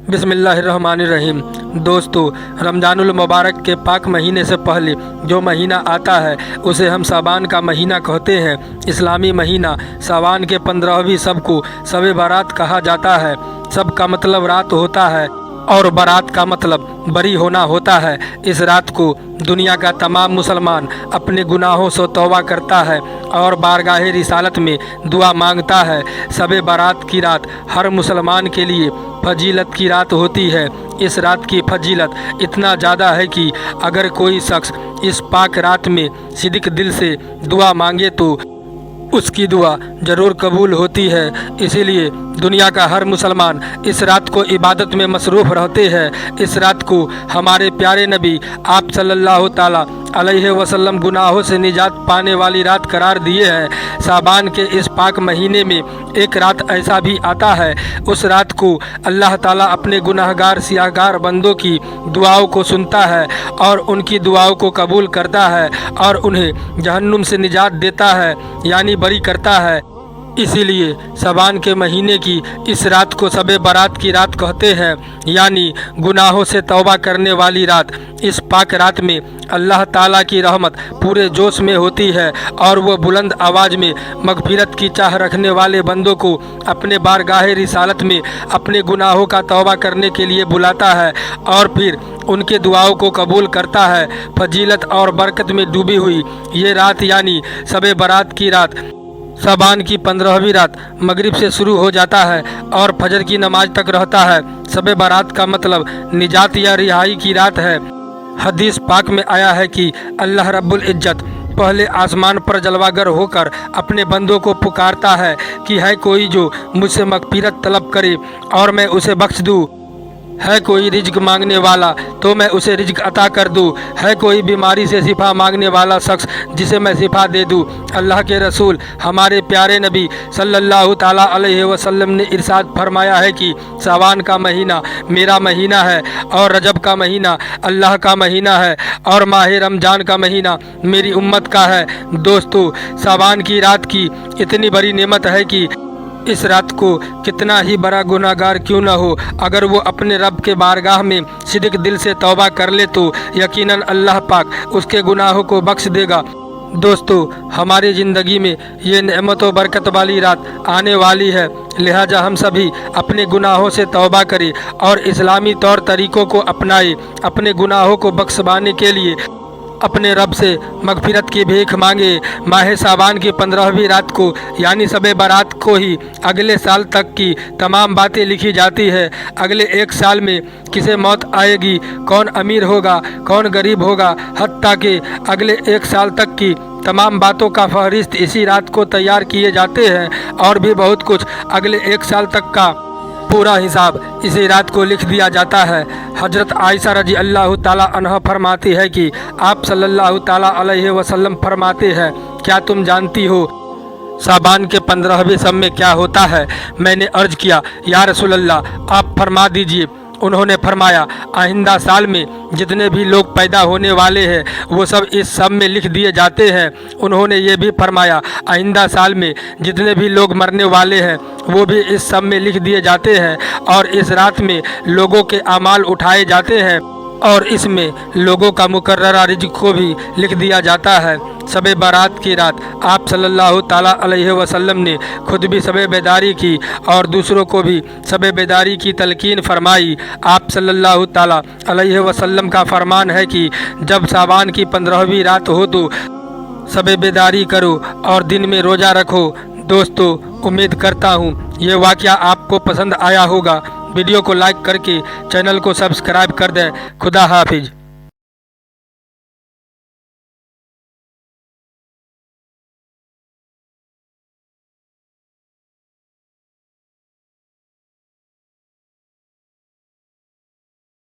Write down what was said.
बिस्मिल्लाहिर्रहमानिर्रहीम। दोस्तों, रमज़ानुल मुबारक के पाक महीने से पहले जो महीना आता है उसे हम साबान का महीना कहते हैं। इस्लामी महीना साबान के 15वीं शब को शब बारात कहा जाता है। शब का मतलब रात होता है और बारात का मतलब बरी होना होता है। इस रात को दुनिया का तमाम मुसलमान अपने गुनाहों से तौबा करता है और बारगाह रिसालत में दुआ मांगता है। शब बारात की रात हर मुसलमान के लिए फजीलत की रात होती है। इस रात की फजीलत इतना ज़्यादा है कि अगर कोई शख्स इस पाक रात में सिद्क दिल से दुआ मांगे तो उसकी दुआ ज़रूर कबूल होती है। इसीलिए दुनिया का हर मुसलमान इस रात को इबादत में मसरूफ़ रहते हैं। इस रात को हमारे प्यारे नबी आप सल्लल्लाहु ताला अलैहि वसल्लम गुनाहों से निजात पाने वाली रात करार दिए हैं। साबान के इस पाक महीने में एक रात ऐसा भी आता है, उस रात को अल्लाह ताला अपने गुनाहगार सियाहगार बंदों की दुआओं को सुनता है और उनकी दुआओं को कबूल करता है और उन्हें जहन्नुम से निजात देता है, यानी बरी करता है। इसीलिए साबान के महीने की इस रात को शब बारात की रात कहते हैं, यानी गुनाहों से तौबा करने वाली रात। इस पाक रात में अल्लाह ताला की रहमत पूरे जोश में होती है और वह बुलंद आवाज़ में मगफिरत की चाह रखने वाले बंदों को अपने बारगाह रिसालत में अपने गुनाहों का तौबा करने के लिए बुलाता है और फिर उनके दुआओं को कबूल करता है। फजीलत और बरकत में डूबी हुई ये रात यानी शब बारात की रात साबान की 15वीं रात मगरिब से शुरू हो जाता है और फजर की नमाज तक रहता है। शब बारात का मतलब निजात या रिहाई की रात है। हदीस पाक में आया है कि अल्लाह रब्बुल इज्जत पहले आसमान पर जलवागर होकर अपने बंदों को पुकारता है कि है कोई जो मुझसे मगफिरत तलब करे और मैं उसे बख्श दूँ, है कोई रिज्क मांगने वाला तो मैं उसे रिज्क अता कर दूँ, है कोई बीमारी से शिफा मांगने वाला शख्स जिसे मैं शिफा दे दूँ। अल्लाह के रसूल हमारे प्यारे नबी सल्लल्लाहु ताला अलैहि वसल्लम ने इरशाद फरमाया है कि साबान का महीना मेरा महीना है और रजब का महीना अल्लाह का महीना है और माह रमज़ान का महीना मेरी उम्मत का है। दोस्तों, साबान की रात की इतनी बड़ी नेमत है कि इस रात को कितना ही बड़ा गुनाहगार क्यों न हो, अगर वो अपने रब के बारगाह में सिद्क दिल से तौबा कर ले तो यकीनन अल्लाह पाक उसके गुनाहों को बख्श देगा। दोस्तों, हमारी ज़िंदगी में ये नेमत व बरकत वाली रात आने वाली है, लिहाजा हम सभी अपने गुनाहों से तौबा करें और इस्लामी तौर तरीक़ों को अपनाएं। अपने गुनाहों को बख्शवाने के लिए अपने रब से मगफिरत की भीख मांगे। माह साबान की 15वीं रात को यानी शब बारात को ही अगले साल तक की तमाम बातें लिखी जाती है। अगले एक साल में किसे मौत आएगी, कौन अमीर होगा, कौन गरीब होगा, हत्ता कि अगले एक साल तक की तमाम बातों का फहरिस्त इसी रात को तैयार किए जाते हैं और भी बहुत कुछ अगले एक साल तक का पूरा हिसाब इसी रात को लिख दिया जाता है। हजरत आयशा रजी अल्लाह ताला अन्हा फरमाती है कि आप सल्लल्लाहु ताला अलैहि वसल्लम फरमाते हैं, क्या तुम जानती हो साबान के 15वें शब में क्या होता है? मैंने अर्ज किया, या रसूल अल्लाह, आप फरमा दीजिए। उन्होंने फरमाया, आइंदा साल में जितने भी लोग पैदा होने वाले हैं वो सब इस शब में लिख दिए जाते हैं। उन्होंने ये भी फरमाया, आइंदा साल में जितने भी लोग मरने वाले हैं वो भी इस शब में लिख दिए जाते हैं और इस रात में लोगों के अमाल उठाए जाते हैं और इसमें लोगों का मुकर्ररा रिज़्क़ को भी लिख दिया जाता है। शब बारात की रात आप सल्लल्लाहु ताला अलैहि वसल्लम ने खुद भी शब बेदारी की और दूसरों को भी शब बेदारी की तलकीन फरमाई। आप सल्लल्लाहु ताला अलैहि वसल्लम का फरमान है कि जब साबान की 15वीं रात हो तो शब बेदारी करो और दिन में रोज़ा रखो। दोस्तों, उम्मीद करता हूँ ये वाक़या आपको पसंद आया होगा। वीडियो को लाइक करके चैनल को सब्सक्राइब कर दें। खुदा हाफिज।